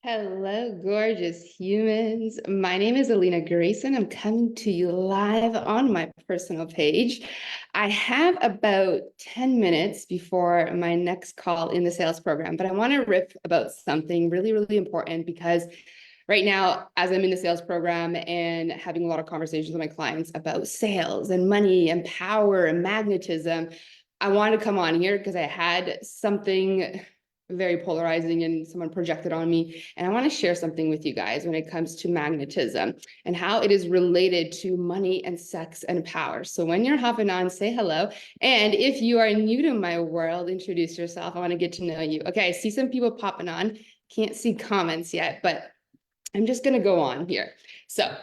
Hello, gorgeous humans. My name is Alina Grayson. I'm coming to you live on my personal page. I have about 10 minutes before my next call in the sales program, but I want to riff about something really, really important because right now, as I'm in the sales program and having a lot of conversations with my clients about sales and money and power and magnetism, I wanted to come on here because I had something very polarizing and someone projected on me. And I want to share something with you guys when it comes to magnetism and how it is related to money and sex and power. So when you're hopping on, say hello. And if you are new to my world, introduce yourself. I want to get to know you. Okay, I see some people popping on. Can't see comments yet, but I'm just going to go on here. So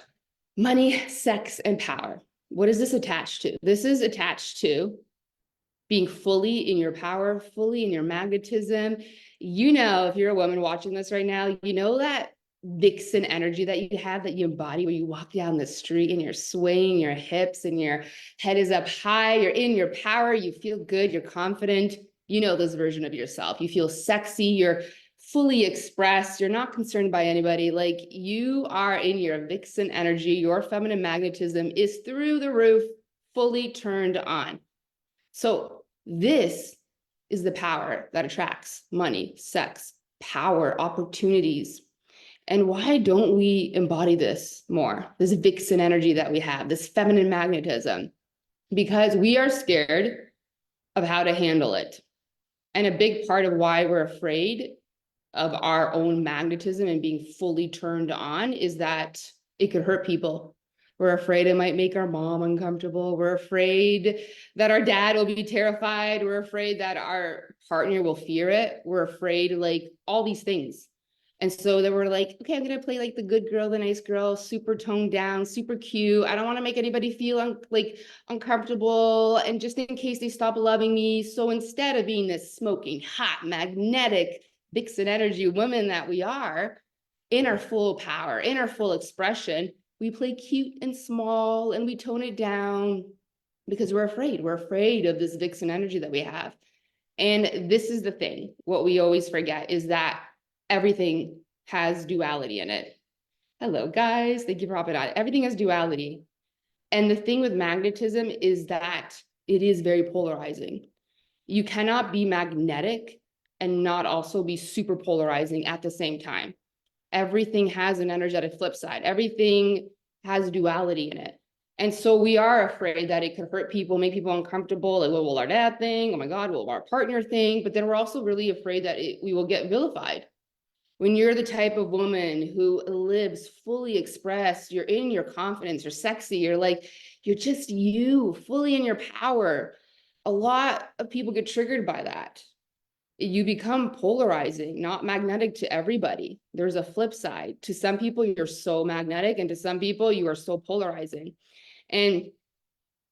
money, sex, and power. What is this attached to? This is attached to being fully in your power, fully in your magnetism. You know, if you're a woman watching this right now, you know that vixen energy that you have that you embody where you walk down the street and you're swaying your hips and your head is up high, you're in your power, you feel good, you're confident. You know this version of yourself. You feel sexy, you're fully expressed, you're not concerned by anybody. Like you are in your vixen energy, your feminine magnetism is through the roof, fully turned on. So this is the power that attracts money, sex, power, opportunities. And why don't we embody this more? This vixen energy that we have, this feminine magnetism, because we are scared of how to handle it. And a big part of why we're afraid of our own magnetism and being fully turned on is that it could hurt people. We're afraid it might make our mom uncomfortable. We're afraid that our dad will be terrified. We're afraid that our partner will fear it. We're afraid, like all these things. And so then we're like, okay, I'm going to play like the good girl, the nice girl, super toned down, super cute. I don't want to make anybody feel like uncomfortable. And just in case they stop loving me. So instead of being this smoking, hot, magnetic, vixen energy women that we are, in our full power, in our full expression, we play cute and small and we tone it down because we're afraid. We're afraid of this vixen energy that we have. And this is the thing. What we always forget is that everything has duality in it. Hello, guys. Thank you for hopping on. Everything has duality. And the thing with magnetism is that it is very polarizing. You cannot be magnetic and not also be super polarizing at the same time. Everything has an energetic flip side. Everything has duality in it. And so we are afraid that it could hurt people, make people uncomfortable. Like, what will our dad think? Oh my God, what will our partner think? But then we're also really afraid that we will get vilified. When you're the type of woman who lives fully expressed, you're in your confidence, you're sexy, you're just you, fully in your power. A lot of people get triggered by that. You become polarizing, not magnetic to everybody. There's a flip side. To some people, you're so magnetic, and to some people, you are so polarizing. And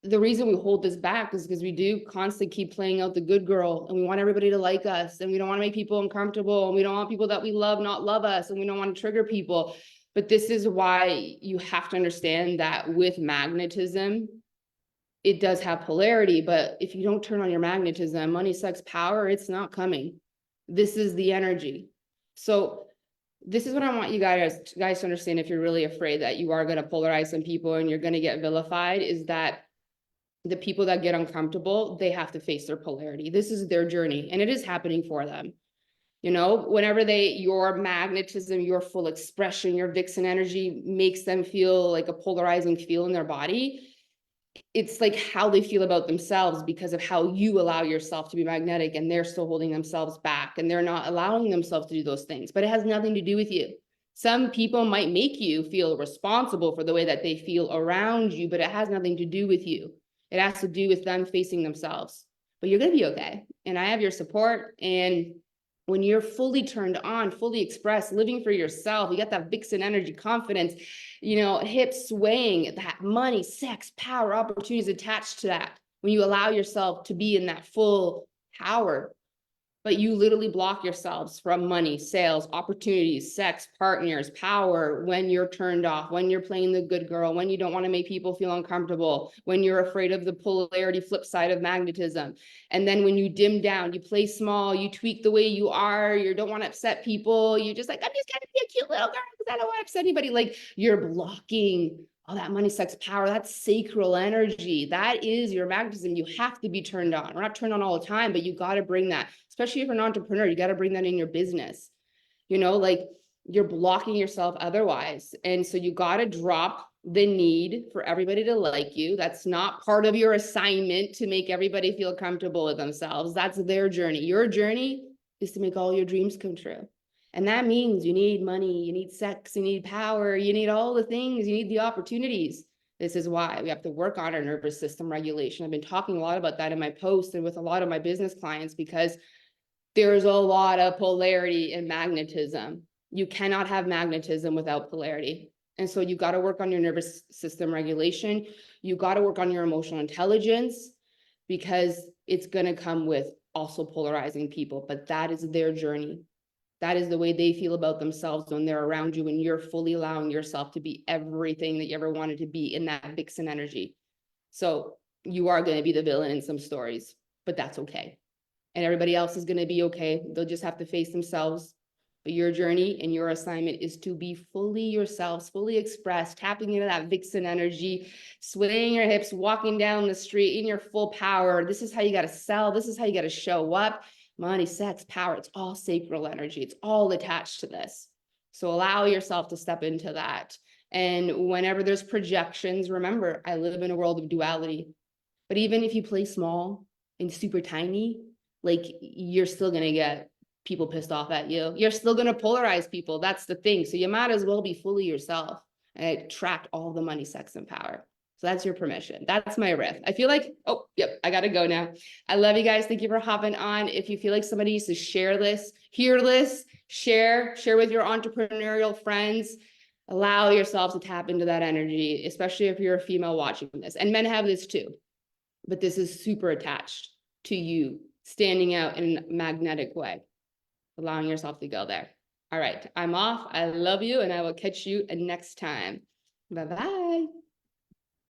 the reason we hold this back is because we do constantly keep playing out the good girl, and we want everybody to like us, and we don't want to make people uncomfortable, and we don't want people that we love not love us, and we don't want to trigger people. But this is why you have to understand that with magnetism, it does have polarity, but if you don't turn on your magnetism, money, sex, power, it's not coming. This is the energy. So this is what I want you guys to understand. If you're really afraid that you are going to polarize some people and you're going to get vilified, is that the people that get uncomfortable, they have to face their polarity. This is their journey, and it is happening for them. You know, whenever your magnetism, your full expression, your vixen energy makes them feel like a polarizing feel in their body, it's like how they feel about themselves because of how you allow yourself to be magnetic, and they're still holding themselves back and they're not allowing themselves to do those things. But it has nothing to do with you. Some people might make you feel responsible for the way that they feel around you, but it has nothing to do with you. It has to do with them facing themselves. But you're going to be okay. And I have your support. And when you're fully turned on, fully expressed, living for yourself, you got that vixen energy, confidence, hips swaying, that money, sex, power, opportunities attached to that. When you allow yourself to be in that full power, but you literally block yourselves from money, sales, opportunities, sex, partners, power when you're turned off, when you're playing the good girl, when you don't want to make people feel uncomfortable, when you're afraid of the polarity flip side of magnetism. And then when you dim down, you play small, you tweak the way you are, you don't want to upset people, you're just like, I'm just gonna be a cute little girl because I don't want to upset anybody. Like you're blocking all that money, sex, power, that's sacral energy. That is your magnetism. You have to be turned on. We're not turned on all the time, but you got to bring that, especially if you're an entrepreneur, you got to bring that in your business. You know, like you're blocking yourself otherwise. And so you got to drop the need for everybody to like you. That's not part of your assignment to make everybody feel comfortable with themselves. That's their journey. Your journey is to make all your dreams come true. And that means you need money, you need sex, you need power, you need all the things, you need the opportunities. This is why we have to work on our nervous system regulation. I've been talking a lot about that in my posts and with a lot of my business clients, because there's a lot of polarity in magnetism. You cannot have magnetism without polarity. And so you got to work on your nervous system regulation. You got to work on your emotional intelligence, because it's going to come with also polarizing people, but that is their journey. That is the way they feel about themselves when they're around you, and you're fully allowing yourself to be everything that you ever wanted to be in that Vixen energy. So you are going to be the villain in some stories, but that's okay. And everybody else is going to be okay. They'll just have to face themselves. But your journey and your assignment is to be fully yourselves, fully expressed, tapping into that Vixen energy, swaying your hips, walking down the street in your full power. This is how you got to sell. This is how you got to show up. Money, sex, power, it's all sacral energy. It's all attached to this. So allow yourself to step into that. And whenever there's projections, remember, I live in a world of duality. But even if you play small and super tiny, like you're still going to get people pissed off at you. You're still going to polarize people. That's the thing. So you might as well be fully yourself and attract all the money, sex, and power. So that's your permission. That's my riff. I feel like, oh, yep, I got to go now. I love you guys. Thank you for hopping on. If you feel like somebody needs to share this, hear this, share with your entrepreneurial friends. Allow yourself to tap into that energy, especially if you're a female watching this. And men have this too, but this is super attached to you standing out in a magnetic way, allowing yourself to go there. All right, I'm off. I love you, and I will catch you next time. Bye-bye.